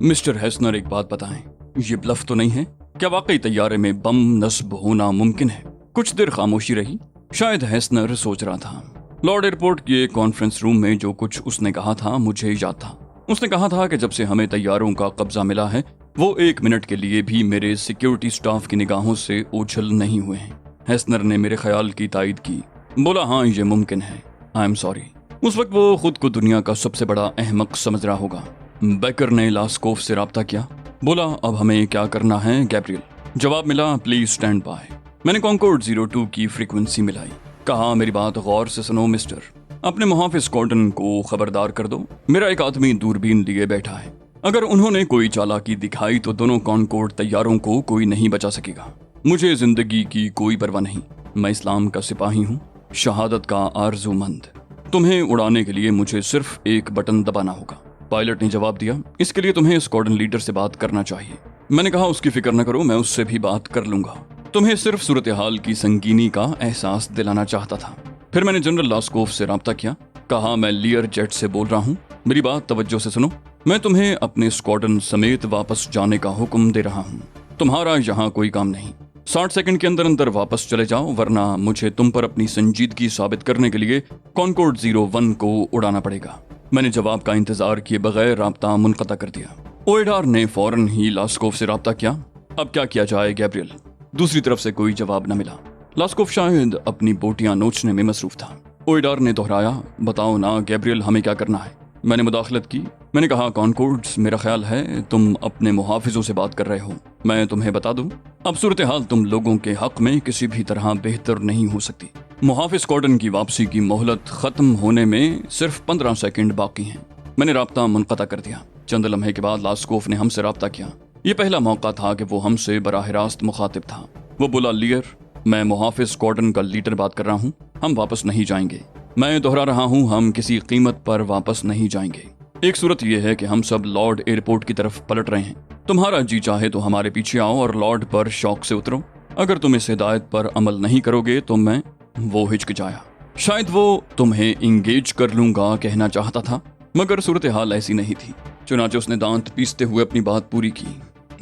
Mister हेस्नर, एक बात बताएं, ये ब्लफ तो नहीं है? क्या वाकई तैयारे में बम नस्ब होना मुमकिन है? कुछ देर खामोशी रही। शायद हेस्नर सोच रहा था। लॉर्ड एयरपोर्ट के कॉन्फ्रेंस रूम में जो कुछ उसने कहा था मुझे याद था। उसने कहा था कि जब से हमें तैयारों का कब्जा मिला है वो 1 मिनट के लिए भी मेरे सिक्योरिटी स्टाफ की निगाहों से ओझल नहीं हुए हैं। हेस्नर ने मेरे ख्याल की तायद की, बोला हाँ ये मुमकिन है। I am sorry. उस वक्त वो खुद को दुनिया का सबसे बड़ा अहमक समझ रहा होगा। बेकर ने लास्कोफ से राब्ता किया, बोला अब हमें क्या करना है गैब्रियल? जवाब मिला प्लीज स्टैंड बाय। मैंने कॉन्कोर्ड 02 की फ्रीक्वेंसी मिलाई, कहा मेरी बात गौर से सुनो मिस्टर, अपने मुहाफिज कॉर्डन को खबरदार कर दो, मेरा एक आदमी दूरबीन लिए बैठा है। अगर उन्होंने कोई चालाकी दिखाई तो दोनों कॉन्कोर्ड तैयारों को कोई नहीं बचा सकेगा। मुझे जिंदगी की कोई परवाह नहीं, मैं इस्लाम का सिपाही हूँ, शहादत का आरज़ूमंद। तुम्हें उड़ाने के लिए मुझे सिर्फ एक बटन दबाना होगा। पायलट ने जवाब दिया, इसके लिए तुम्हें स्क्वाड्रन लीडर से बात करना चाहिए। मैंने कहा उसकी फिक्र न करो, मैं उससे भी बात कर लूंगा। तुम्हें सिर्फ सूरत हाल की संगीनी का एहसास दिलाना चाहता था। फिर मैंने जनरल लास्कोफ से राब्ता किया, कहा मैं लियर जेट से बोल रहा हूँ, मेरी बात तवज्जो से सुनो। मैं तुम्हें अपने स्क्वाड्रन समेत वापस जाने का हुक्म दे रहा हूँ। तुम्हारा यहाँ कोई काम नहीं। 60 सेकंड के अंदर अंदर वापस चले जाओ, वरना मुझे तुम पर अपनी संजीदगी साबित करने के लिए कॉन्कोर्ड 01 को उड़ाना पड़ेगा। मैंने जवाब का इंतजार किए बगैर राब्ता मुनक़ता कर दिया। ओएडार ने फौरन ही लास्कोफ से राब्ता किया, अब क्या किया जाए गैब्रियल? दूसरी तरफ से कोई जवाब न मिला। लास्कोफ शायद अपनी बोटियां नोचने में मसरूफ था। ओएडार ने दोहराया, बताओ ना गैब्रियल, हमें क्या करना है? मैंने मुदाखलत की। मैंने कहा कॉन्कोर्ड्स, मेरा ख्याल है तुम अपने मुहाफिजों से बात कर रहे हो। मैं तुम्हें बता दूं, अब सूरत हाल तुम लोगों के हक में किसी भी तरह बेहतर नहीं हो सकती। मुहाफिज कॉर्डन की वापसी की मोहलत खत्म होने में सिर्फ 15 सेकंड बाकी हैं। मैंने राब्ता मुनक़ता कर दिया। चंद लम्हे के बाद लास्कोफ ने हमसे राब्ता किया। ये पहला मौका था कि वो हमसे बराह रास्त मुखातिब था। वो बोला, लियर, मैं मुहाफिज कॉर्डन का लीडर बात कर रहा हूँ, हम वापस नहीं जाएंगे। मैं दोहरा रहा हूँ, हम किसी कीमत पर वापस नहीं जाएंगे। एक सूरत यह है कि हम सब लॉर्ड एयरपोर्ट की तरफ पलट रहे हैं। तुम्हारा जी चाहे तो हमारे पीछे आओ और लॉर्ड पर शौक से उतरो। अगर तुम इस हिदायत पर अमल नहीं करोगे तो मैं, वो हिचकिचाया। शायद वो तुम्हें इंगेज कर लूंगा कहना चाहता था, मगर सूरत हाल ऐसी नहीं थी। चुनाचे उसने दांत पीसते हुए अपनी बात पूरी की।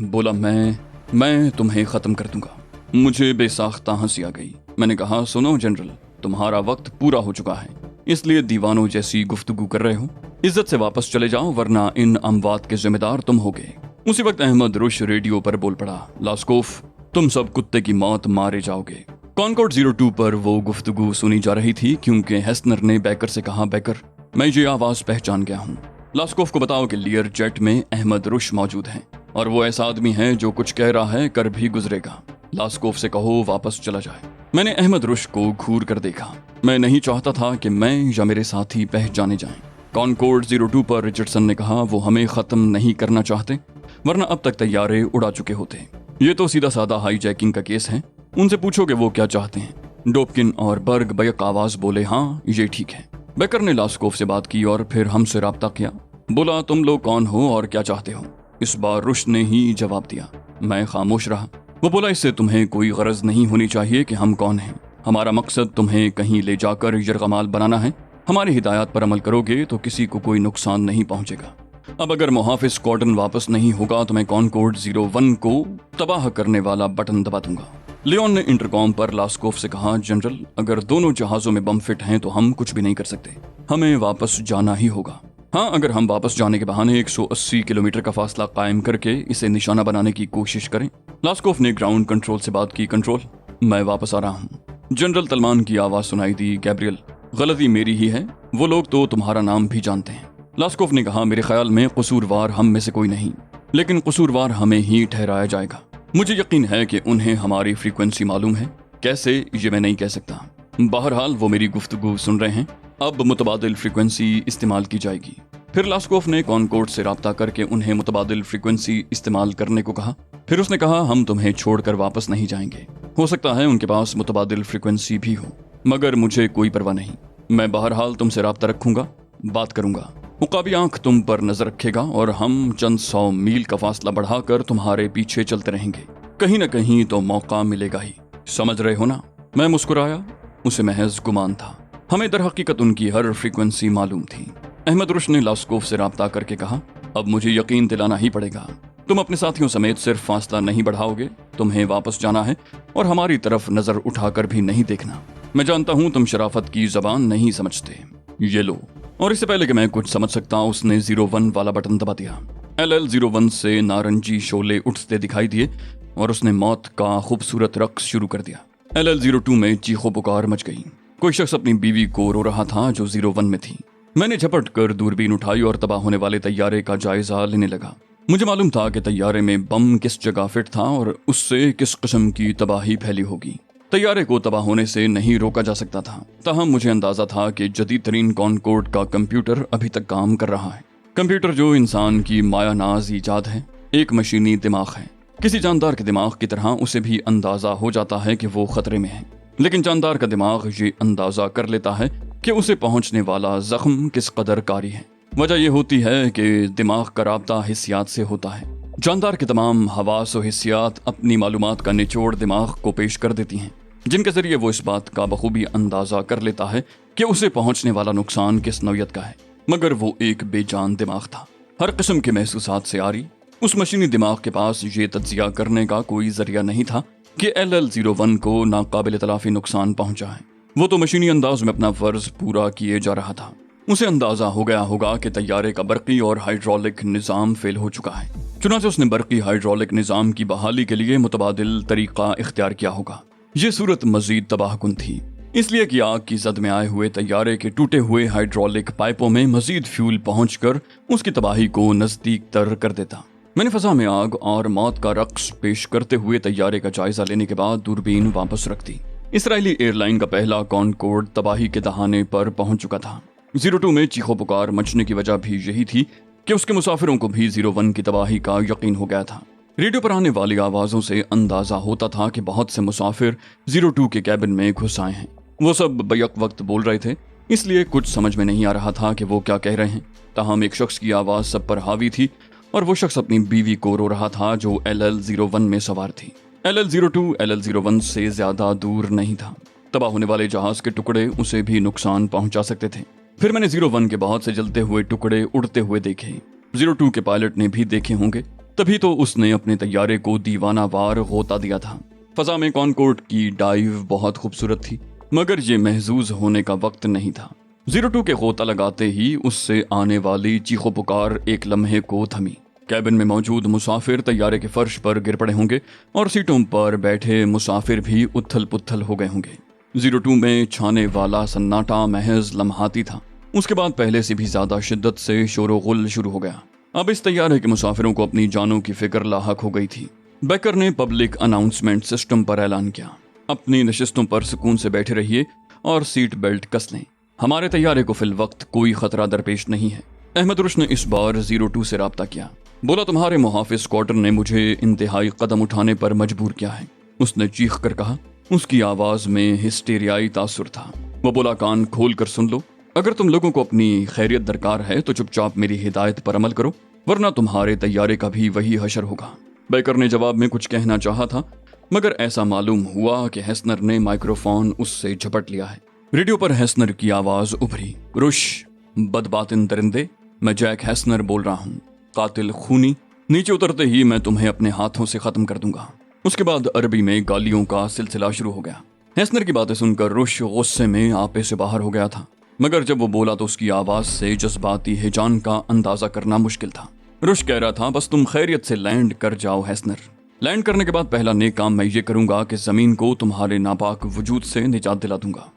बोला, मैं तुम्हें खत्म कर दूंगा। मुझे बेसाख्ता हंसी आ गई। मैंने कहा, सुनो जनरल, तुम्हारा वक्त पूरा हो चुका है, इसलिए दीवानों जैसी गुफ्तगू कर रहे हो। इज्जत से वापस चले जाओ, वरना इन अमवात के जिम्मेदार तुम होगे। उसी वक्त अहमद रुश रेडियो पर बोल पड़ा, लास्कोफ, तुम सब कुत्ते की मौत मारे जाओगे। कॉन्कोर्ड 02 पर वो गुफ्तगू सुनी जा रही थी क्योंकि हेस्नर ने बेकर से कहा, बेकर, मैं ये आवाज पहचान गया हूँ। लास्कोफ को बताओ कि लियर जेट में अहमद रुश मौजूद है और वो ऐसा आदमी है जो कुछ कह रहा है कर भी गुजरेगा। लास्कोफ से कहो वापस चला जाए। मैंने अहमद रुश को घूर कर देखा। मैं नहीं चाहता था कि मैं या मेरे साथी पहचाने जाएं। कॉन्कोर्ड 02 पर रिचर्डसन ने कहा, वो हमें खत्म नहीं करना चाहते, वरना अब तक तैयारे उड़ा चुके होते। ये तो सीधा साधा हाईजैकिंग का केस है, उनसे पूछोगे वो क्या चाहते हैं। डोपकिन और बर्ग बैक आवाज बोले, हाँ ये ठीक है। बेकर ने लास्कोफ से बात की और फिर हमसे राब्ता किया। बोला, तुम लोग कौन हो और क्या चाहते हो? इस बार रुश ने ही जवाब दिया। मैं खामोश रहा। वो बोला, इससे तुम्हें कोई गरज नहीं होनी चाहिए कि हम कौन हैं। हमारा मकसद तुम्हें कहीं ले जाकर यरगमाल बनाना है। हमारी हिदायत पर अमल करोगे तो किसी को कोई नुकसान नहीं पहुंचेगा। अब अगर मुहाफिज कॉर्डन वापस नहीं होगा तो मैं कॉन्कोर्ड 01 को तबाह करने वाला बटन दबा दूंगा। लियोन ने इंटरकॉम पर लास्कोफ से कहा, जनरल, अगर दोनों जहाजों में बम फिट हैं तो हम कुछ भी नहीं कर सकते, हमें वापस जाना ही होगा। हाँ, अगर हम वापस जाने के बहाने 180 किलोमीटर का फासला कायम करके इसे निशाना बनाने की कोशिश करें। लास्कोफ ने ग्राउंड कंट्रोल से बात की, कंट्रोल, मैं वापस आ रहा हूँ। जनरल तलमान की आवाज सुनाई दी, गैब्रियल, गलती मेरी ही है, वो लोग तो तुम्हारा नाम भी जानते हैं। लास्कोफ ने कहा, मेरे ख्याल में कसूरवार हम में से कोई नहीं, लेकिन कसूरवार हमें ही ठहराया जाएगा। मुझे यकीन है कि उन्हें हमारी फ्रीक्वेंसी मालूम है, कैसे ये मैं नहीं कह सकता। बहरहाल वो मेरी गुफ्तगू सुन रहे हैं, अब मुतबादिल फ्रीक्वेंसी इस्तेमाल की जाएगी। फिर लास्कोफ ने कॉन्कोर्ड से राब्ता करके उन्हें मुतबादिल फ्रीक्वेंसी इस्तेमाल करने को कहा। फिर उसने कहा, हम तुम्हें छोड़कर वापस नहीं जाएंगे। हो सकता है उनके पास मुतबादिल फ्रीक्वेंसी भी हो, मगर मुझे कोई परवाह नहीं। मैं बहरहाल तुमसे राब्ता रखूंगा, बात करूंगा। मुकाबी आंख तुम पर नजर रखेगा और हम चंद 100 मील का फासला बढ़ाकर तुम्हारे पीछे चलते रहेंगे। कहीं न कहीं तो मौका मिलेगा ही, समझ रहे हो ना? मैं मुस्कुराया, उसे महज गुमान था। हमें दर हकीकत उनकी हर फ्रीक्वेंसी मालूम थी। अहमद रुश ने लास्कोफ से राब्ता करके कहा, अब मुझे यकीन दिलाना ही पड़ेगा। तुम अपने साथियों समेत सिर्फ फासला नहीं बढ़ाओगे, तुम्हें वापस जाना है और हमारी तरफ नजर उठाकर भी नहीं देखना। मैं जानता हूँ तुम शराफत की जबान नहीं समझते। ये लो। और इससे पहले कि मैं कुछ समझ सकता, उसने 01 वाला बटन दबा दिया। LL01 से नारंगी शोले उठते दिखाई दिए और उसने मौत का खूबसूरत रक्स शुरू कर दिया। LL02 में चीखो पुकार मच गई। कोई शख्स अपनी बीवी को रो रहा था जो 01 में थी। मैंने झपट कर दूरबीन उठाई और तबाह होने वाले तैयारे का जायजा लेने लगा। मुझे मालूम था कि तैयारे में बम किस जगह फिट था और उससे किस किस्म की तबाही फैली होगी। तैयारे को तबाह होने से नहीं रोका जा सकता था। ताहम मुझे अंदाजा था कि जदीद तरीन कॉनकोर्ड का कंप्यूटर अभी तक काम कर रहा है। कंप्यूटर जो इंसान की मायानाज ईजाद है, एक मशीनी दिमाग है। किसी जानदार के दिमाग की तरह उसे भी अंदाजा हो जाता है कि वो खतरे में है, लेकिन जानदार का दिमाग ये अंदाजा कर लेता है कि उसे पहुंचने वाला जख्म किस कदर कारी है। वजह यह होती है कि दिमाग का राब्ता हिस्सियात से होता है। जानदार के तमाम हवास और हिस्सियात अपनी मालूमात का निचोड़ दिमाग को पेश कर देती हैं, जिनके जरिए वो इस बात का बखूबी अंदाजा कर लेता है कि उसे पहुंचने वाला नुकसान किस नौयत का है। मगर वो एक बेजान दिमाग था, हर किस्म के महसूसात से आरी। उस मशीनी दिमाग के पास ये तज्जिया करने का कोई जरिया नहीं था कि LL01 को नाकाबिल तलाफी नुकसान पहुंचा है। वो तो मशीनी अंदाज में अपना फर्ज पूरा किए जा रहा था। उसे अंदाजा हो गया होगा कि तैयारे का बरकी और हाइड्रोलिक निज़ाम फेल हो चुका है। चुनांचे उसने बरकी हाइड्रोलिक निज़ाम की बहाली के लिए मुतबादिल तरीका इख्तियार किया होगा। ये सूरत मजीद तबाहकुन थी, इसलिए कि आग की जद में आए हुए तैयारे के टूटे हुए हाइड्रोलिक पाइपों में मजीद फ्यूल पहुंचकर उसकी तबाही को नजदीक तर कर देता। मैंने फजा में आग और मौत का रक्स पेश करते हुए तैयारे का जायजा लेने के बाद दूरबीन वापस रख दी। इसराइली एयरलाइन का पहला कॉनकोर्ड तबाही के दहाने पर पहुंच चुका था। 02 में चीखो पुकार मचने की वजह भी यही थी कि उसके मुसाफिरों को भी 01 की तबाही का यकीन हो गया था। रेडियो पर आने वाली आवाजों से अंदाजा होता था कि बहुत से मुसाफिर 02 के कैबिन में घुस आए हैं। वो सब बैक वक्त बोल रहे थे, इसलिए कुछ समझ में नहीं आ रहा था कि वो क्या कह रहे हैं। ताहम एक शख्स की आवाज सब पर हावी थी और वो शख्स अपनी बीवी को रो रहा था जो LL01 में सवार थी। LL02 LL01 से ज्यादा दूर नहीं था। तबाह होने वाले जहाज के टुकड़े उसे भी नुकसान पहुंचा सकते थे। फिर मैंने 01 के बहुत से जलते हुए टुकड़े उड़ते हुए देखे। 02 के पायलट ने भी देखे होंगे, तभी तो उसने अपने तैयारे को दीवाना वार गोता दिया था। फजा में कॉनकोर्ड की डाइव बहुत खूबसूरत थी, मगर ये महजूज होने का वक्त नहीं था। 02 के गोता लगाते ही उससे आने वाली चीखो पुकार एक लम्हे को थमी। कैबिन में मौजूद मुसाफिर तैयारे के फर्श पर गिर पड़े होंगे और सीटों पर बैठे मुसाफिर भी उथल पुथल हो गए होंगे। 02 में छाने वाला सन्नाटा महज लम्हाती था। उसके बाद पहले से भी ज्यादा शिद्दत से शोरगुल शुरू हो गया। अब इस तैयारे के मुसाफिरों को अपनी जानों की फिक्र लाहक हो गई थी। बेकर ने पब्लिक अनाउंसमेंट सिस्टम पर ऐलान किया, अपनी नशिस्तों पर सुकून से बैठे रहिए और सीट बेल्ट कस लें। हमारे तैयारे को फिल वक्त कोई खतरा दरपेश नहीं है। अहमद रुश ने इस बार 02 से राब्ता किया। बोला, तुम्हारे मुहाफिज स्क्वाड्रन ने मुझे इंतहाई कदम उठाने पर मजबूर किया है। उसने चीख कर कहा। उसकी आवाज में हिस्टेरियाई तासुर था। वो बोला, कान खोल कर सुन लो, अगर तुम लोगों को अपनी खैरियत दरकार है तो चुपचाप मेरी हिदायत पर अमल करो, वरना तुम्हारे तैयारे का भी वही हशर होगा। बेकर ने जवाब में कुछ कहना चाहा था, मगर ऐसा मालूम हुआ कि हेस्नर ने माइक्रोफोन उससे झपट लिया है। रेडियो पर हेस्नर की आवाज उभरी, रुश बदबातिन दरिंदे, मैं जैक हेस्नर बोल रहा हूँ, कातिल खूनी। नीचे उतरते ही मैं तुम्हें अपने हाथों से खत्म कर दूंगा। उसके बाद अरबी में गालियों का सिलसिला शुरू हो गया। हेस्नर की बातें सुनकर रुश गुस्से में आपे से बाहर हो गया था, मगर जब वो बोला तो उसकी आवाज से जज्बाती हिजान का अंदाजा करना मुश्किल था। रुश कह रहा था, बस तुम खैरियत से लैंड कर जाओ हेस्नर। लैंड करने के बाद पहला नेक काम मैं ये करूंगा कि जमीन को तुम्हारे नापाक वजूद से निजात दिला दूंगा।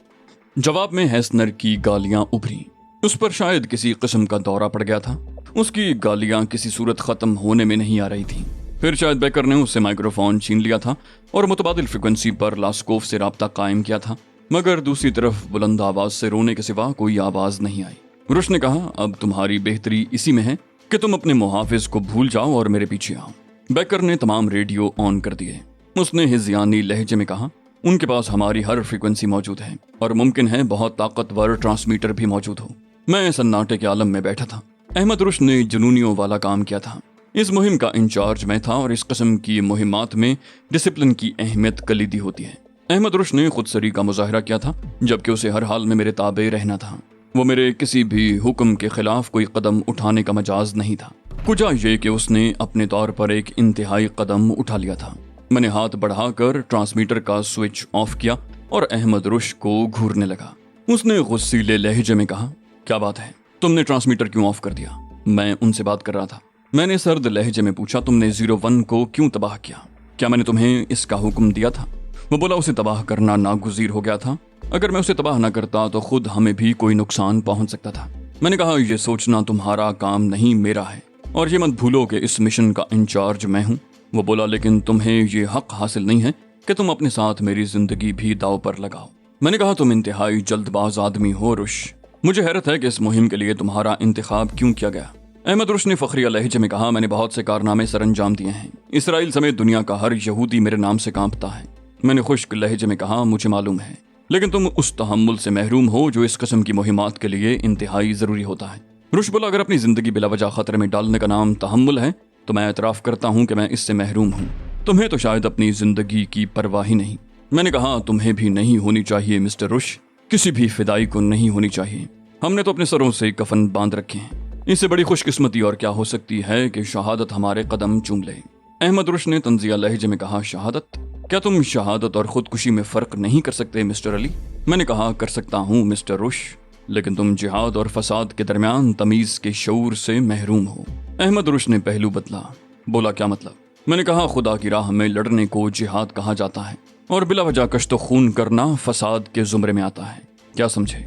जवाब में हेस्नर की गालियां उभरी। उस पर शायद किसी किस्म का दौरा पड़ गया था। उसकी गालियां किसी सूरत खत्म होने में नहीं आ रही थी। फिर शायद बेकर ने उससे माइक्रोफोन छीन लिया था और मुतबादिल फ्रिक्वेंसी पर लास्कोफ से राब्ता कायम किया था, मगर दूसरी तरफ बुलंद आवाज से रोने के सिवा कोई आवाज नहीं आई। रुश ने कहा, अब तुम्हारी बेहतरी इसी में है कि तुम अपने मुहाफिज को भूल जाओ और मेरे पीछे आओ। बेकर ने तमाम रेडियो ऑन कर दिए। उसने हिज़यानी लहजे में कहा, उनके पास हमारी हर फ्रीक्वेंसी मौजूद है और मुमकिन है बहुत ताकतवर ट्रांसमीटर भी मौजूद हो। मैं सन्नाटे के आलम में बैठा था। अहमद रुश ने जुनूनियों वाला काम किया था। इस मुहिम का इंचार्ज मैं था और इस किस्म की मुहिमात में डिसिप्लिन की अहमियत कलीदी होती है। अहमद रुश ने खुदसरी का मुजाहरा किया था, जबकि उसे हर हाल में मेरे ताबे रहना था। वो मेरे किसी भी हुक्म के खिलाफ कोई कदम उठाने का मजाज नहीं था। کچھ یہ کہ اس نے اپنے طور پر ایک انتہائی قدم اٹھا لیا تھا۔ میں نے ہاتھ بڑھا کر ٹرانسمیٹر کا سوئچ آف کیا اور احمد رش کو گھورنے لگا۔ اس نے غصیلے لہجے میں کہا، کیا بات ہے، تم نے ٹرانسمیٹر کیوں آف کر دیا؟ میں ان سے بات کر رہا تھا۔ میں نے سرد لہجے میں پوچھا، تم نے 01 کو کیوں تباہ کیا؟ کیا میں نے تمہیں اس کا حکم دیا تھا؟ وہ بولا، اسے تباہ کرنا ناگزیر ہو گیا تھا، اگر میں اسے تباہ نہ کرتا تو خود ہمیں بھی کوئی نقصان پہنچ سکتا تھا۔ میں نے کہا، یہ سوچنا تمہارا کام نہیں، میرا ہے، اور یہ مت بھولو کہ اس مشن کا انچارج میں ہوں۔ وہ بولا، لیکن تمہیں یہ حق حاصل نہیں ہے کہ تم اپنے ساتھ میری زندگی بھی داؤ پر لگاؤ۔ میں نے کہا، تم انتہائی جلد باز آدمی ہو رش، مجھے حیرت ہے کہ اس مہم کے لیے تمہارا انتخاب کیوں کیا گیا۔ احمد رش نے فخریہ لہجے میں کہا، میں نے بہت سے کارنامے سر انجام دیے ہیں، اسرائیل سمیت دنیا کا ہر یہودی میرے نام سے کانپتا ہے۔ میں نے خشک لہجے میں کہا، مجھے معلوم ہے، لیکن تم اس تحمل سے محروم ہو جو اس قسم کی مہمات کے لیے انتہائی ضروری ہوتا ہے۔ رش بولا، اگر اپنی زندگی بلا وجہ خطرے میں ڈالنے کا نام تحمل ہے تو میں اعتراف کرتا ہوں کہ میں اس سے محروم ہوں۔ تمہیں تو شاید اپنی زندگی کی پرواہ ہی نہیں۔ میں نے کہا، تمہیں بھی نہیں ہونی چاہیے مسٹر رش، کسی بھی فدائی کو نہیں ہونی چاہیے۔ ہم نے تو اپنے سروں سے کفن باندھ رکھے ہیں، اس سے بڑی خوش قسمتی اور کیا ہو سکتی ہے کہ شہادت ہمارے قدم چوم لے۔ احمد رش نے طنزیہ لہجے میں کہا، شہادت؟ کیا تم شہادت اور خودکشی میں فرق نہیں کر سکتے مسٹر علی؟ میں نے کہا، کر سکتا ہوں مسٹر رش، لیکن تم جہاد اور فساد کے درمیان تمیز کے شعور سے محروم ہو۔ احمد رش نے پہلو بدلا، بولا، کیا مطلب؟ میں نے کہا، خدا کی راہ میں لڑنے کو جہاد کہا جاتا ہے اور بلا وجہ کشت و خون کرنا فساد کے زمرے میں آتا ہے، کیا سمجھے؟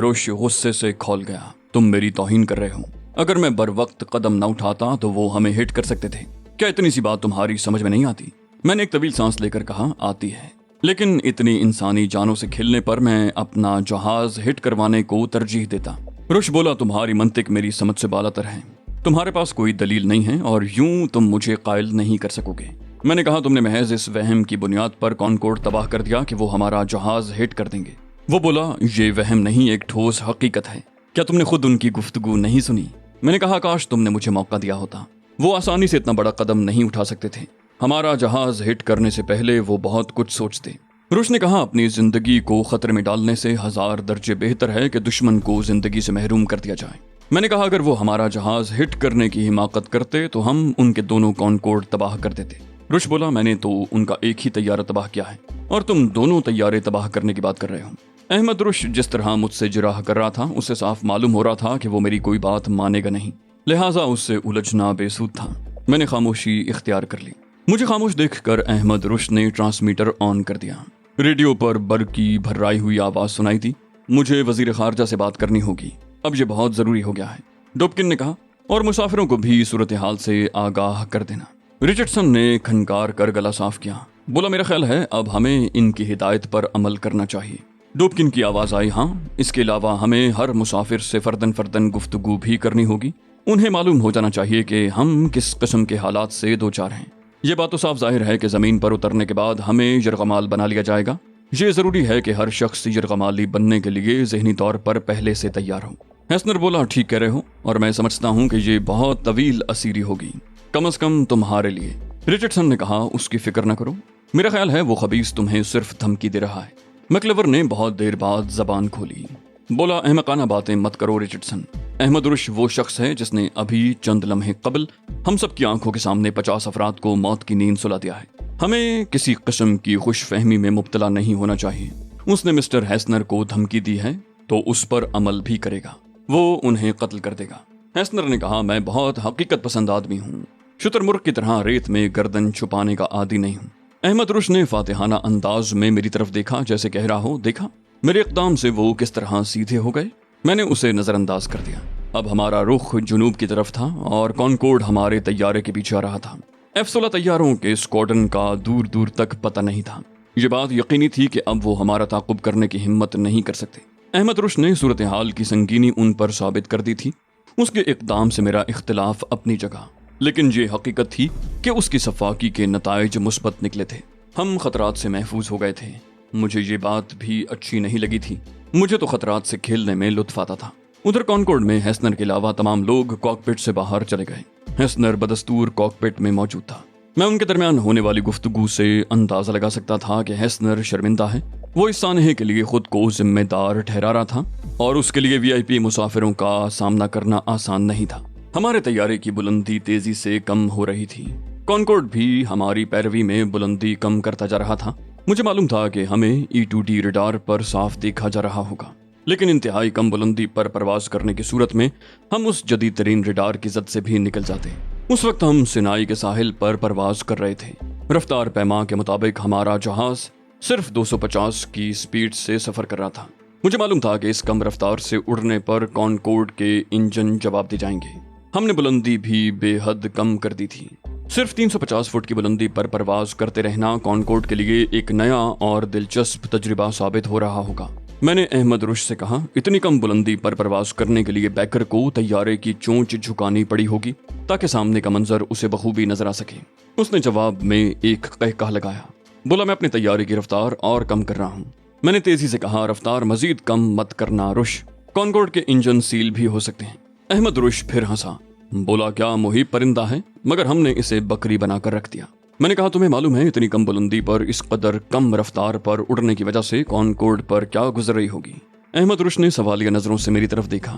رش غصے سے کھول گیا، تم میری توہین کر رہے ہو، اگر میں بر وقت قدم نہ اٹھاتا تو وہ ہمیں ہٹ کر سکتے تھے، کیا اتنی سی بات تمہاری سمجھ میں نہیں آتی؟ میں نے ایک طویل سانس لے کر کہا، آتی ہے، لیکن اتنی انسانی جانوں سے کھیلنے پر میں اپنا جہاز ہٹ کروانے کو ترجیح دیتا۔ رش بولا، تمہاری منطق میری سمجھ سے بالاتر ہے، تمہارے پاس کوئی دلیل نہیں ہے اور یوں تم مجھے قائل نہیں کر سکو گے۔ میں نے کہا، تم نے محض اس وہم کی بنیاد پر کانکورڈ تباہ کر دیا کہ وہ ہمارا جہاز ہٹ کر دیں گے۔ وہ بولا، یہ وہم نہیں، ایک ٹھوس حقیقت ہے، کیا تم نے خود ان کی گفتگو نہیں سنی؟ میں نے کہا، کاش تم نے مجھے موقع دیا ہوتا، وہ آسانی سے اتنا بڑا قدم نہیں اٹھا سکتے تھے، ہمارا جہاز ہٹ کرنے سے پہلے وہ بہت کچھ سوچتے۔ رش نے کہا، اپنی زندگی کو خطرے میں ڈالنے سے 1000 درجے بہتر ہے کہ دشمن کو زندگی سے محروم کر دیا جائے۔ میں نے کہا، اگر وہ ہمارا جہاز ہٹ کرنے کی حماقت کرتے تو ہم ان کے دونوں کانکورڈ تباہ کر دیتے۔ رش بولا، میں نے تو ان کا ایک ہی طیارہ تباہ کیا ہے اور تم دونوں طیارے تباہ کرنے کی بات کر رہے ہو۔ احمد رش جس طرح مجھ سے جراح کر رہا تھا، اس سے صاف معلوم ہو رہا تھا کہ وہ میری کوئی بات مانے گا نہیں، لہٰذا اس سے الجھنا بے سود تھا۔ میں نے خاموشی اختیار کر لی۔ مجھے خاموش دیکھ کر احمد رش نے ٹرانسمیٹر آن کر دیا۔ ریڈیو پر برق کی بھررائی ہوئی آواز سنائی دی، مجھے وزیر خارجہ سے بات کرنی ہوگی، اب یہ بہت ضروری ہو گیا ہے، ڈوبکن نے کہا، اور مسافروں کو بھی صورتحال سے آگاہ کر دینا۔ رچرڈسن نے کھنکار کر گلا صاف کیا، بولا، میرا خیال ہے اب ہمیں ان کی ہدایت پر عمل کرنا چاہیے۔ ڈوبکن کی آواز آئی، ہاں، اس کے علاوہ ہمیں ہر مسافر سے فردن گفتگو بھی کرنی ہوگی، انہیں معلوم ہو جانا چاہیے کہ ہم کس قسم کے حالات سے دوچار ہیں۔ یہ بات تو صاف ظاہر ہے کہ زمین پر اترنے کے بعد ہمیں یرغمال بنا لیا جائے گا، یہ ضروری ہے کہ ہر شخص یرغمالی بننے کے لیے ذہنی طور پر پہلے سے تیار ہو۔ ہیسنر بولا، ٹھیک کہہ رہے ہو، اور میں سمجھتا ہوں کہ یہ بہت طویل اسیری ہوگی، کم از کم تمہارے لیے۔ رچرڈسن نے کہا، اس کی فکر نہ کرو، میرا خیال ہے وہ خبیث تمہیں صرف دھمکی دے رہا ہے۔ میکلیور نے بہت دیر بعد زبان کھولی، بولا، احمقانہ باتیں مت کرو رچرڈسن، احمد رش وہ شخص ہے جس نے ابھی چند لمحے قبل ہم سب کی آنکھوں کے سامنے 50 افراد کو موت کی نیند سلا دیا ہے۔ ہمیں کسی قسم کی خوش فہمی میں مبتلا نہیں ہونا چاہیے۔ اس نے مسٹر ہیسنر کو دھمکی دی ہے تو اس پر عمل بھی کرے گا، وہ انہیں قتل کر دے گا۔ ہیسنر نے کہا، میں بہت حقیقت پسند آدمی ہوں، شتر مرغ کی طرح ریت میں گردن چھپانے کا عادی نہیں ہوں۔ احمد رش نے فاتحانہ انداز میں میری طرف دیکھا، جیسے کہہ رہا ہو، دیکھا میرے اقدام سے وہ کس طرح سیدھے ہو گئے۔ میں نے اسے نظر انداز کر دیا۔ اب ہمارا رخ جنوب کی طرف تھا اور کانکورڈ ہمارے طیارے کے پیچھے آ رہا تھا۔ F-16 طیاروں کے اسکواڈرن کا دور دور تک پتہ نہیں تھا۔ یہ بات یقینی تھی کہ اب وہ ہمارا تعاقب کرنے کی ہمت نہیں کر سکتے۔ احمد رش نے صورتحال کی سنگینی ان پر ثابت کر دی تھی۔ اس کے اقدام سے میرا اختلاف اپنی جگہ، لیکن یہ حقیقت تھی کہ اس کی صفاقی کے نتائج مثبت نکلے تھے۔ ہم خطرات سے محفوظ ہو گئے تھے۔ مجھے یہ بات بھی اچھی نہیں لگی تھی، مجھے تو خطرات سے کھیلنے میں لطف آتا تھا۔ ادھر کانکورڈ میں ہیسنر کے علاوہ تمام لوگ کاکپٹ سے باہر چلے گئے۔ ہیسنر بدستور کاکپٹ میں موجود تھا۔ میں ان کے درمیان ہونے والی گفتگو سے اندازہ لگا سکتا تھا کہ ہیسنر شرمندہ ہے۔ وہ اس سانحے کے لیے خود کو ذمہ دار ٹھہرا رہا تھا اور اس کے لیے VIP مسافروں کا سامنا کرنا آسان نہیں تھا۔ हमारे तैयारे की बुलंदी तेजी से कम हो रही थी। कॉनकॉर्ड भी हमारी पैरवी में बुलंदी कम करता जा रहा था। मुझे मालूम था कि हमें E2D रडार पर साफ देखा जा रहा होगा, लेकिन इंतहाई कम बुलंदी पर परवाज करने की सूरत में हम उस जदीद तरीन रडार की जद से भी निकल जाते। उस वक्त हम सिनाई के साहिल पर परवाज कर रहे थे। रफ्तार पैमा के मुताबिक हमारा जहाज सिर्फ 250 की स्पीड से सफर कर रहा था। मुझे मालूम था कि इस कम रफ्तार से उड़ने पर कॉनकॉर्ड के इंजन जवाब दे जाएंगे। हमने बुलंदी भी बेहद कम कर दी थी। सिर्फ 350 फुट की बुलंदी पर परवाज करते रहना कॉनकॉर्ड के लिए एक नया और दिलचस्प तजुर्बा साबित हो रहा होगा। मैंने अहमद रुश से कहा, इतनी कम बुलंदी पर परवाज करने के लिए बैकर को तैयारे की चोंच झुकानी पड़ी होगी ताकि सामने का मंजर उसे बखूबी नजर आ सके। उसने जवाब में एक कहका लगाया, बोला, मैं अपने तैयारे की रफ्तार और कम कर रहा हूँ। मैंने तेजी से कहा, रफ्तार मजीद कम मत करना रुश, कॉनकॉर्ड के इंजन सील भी हो सकते हैं। अहमद रुश फिर हंसा, बोला, क्या मुहिब परिंदा है, मगर हमने इसे बकरी बनाकर रख दिया। मैंने कहा, तुम्हें मालूम है इतनी कम बुलंदी पर इस कदर कम रफ्तार पर उड़ने की वजह से कॉनकॉर्ड पर क्या गुजर रही होगी। अहमद रुश ने सवालिया नजरों से मेरी तरफ देखा,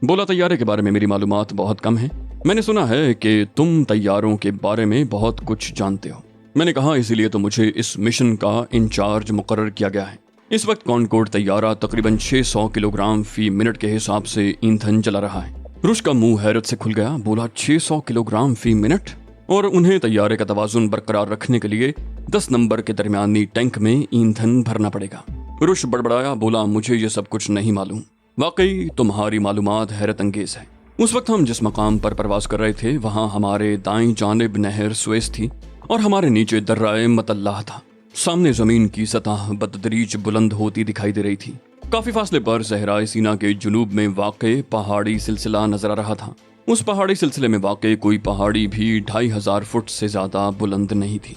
बोला, तैयारे के बारे में मेरी मालूमात बहुत कम है। मैंने सुना है कि तुम तैयारों के बारे में बहुत कुछ जानते हो। मैंने कहा, इसीलिए तो मुझे इस मिशन का इंचार्ज मुकर्रर किया गया है। इस वक्त कॉनकॉर्ड तैयारा तकरीबन 600 किलोग्राम फी मिनट के हिसाब से ईंधन जला रहा है। रुश का मुंह हैरत से खुल गया, बोला, 600 किलोग्राम फी मिनट, और उन्हें तैयारे का तवाजुन बरकरार रखने के लिए 10 नंबर के दरमियानी टैंक में ईंधन भरना पड़ेगा। रुश बड़बड़ाया, बोला, मुझे ये सब कुछ नहीं मालूम। वाकई तुम्हारी मालूमात हैरत अंगेज है। उस वक्त हम जिस मकाम पर परवाज कर रहे थे वहां हमारे दाईं जानिब नहर सुएज थी और हमारे नीचे दर्राए मतल्लाह था। सामने जमीन की सतह बतदरीज बुलंद होती दिखाई दे रही थी। काफी फासले पर सहराए सीना के जुनूब में वाक़े पहाड़ी सिलसिला नजर आ रहा था। उस पहाड़ी सिलसिले में वाक़े कोई पहाड़ी भी 2500 फुट से ज्यादा बुलंद नहीं थी।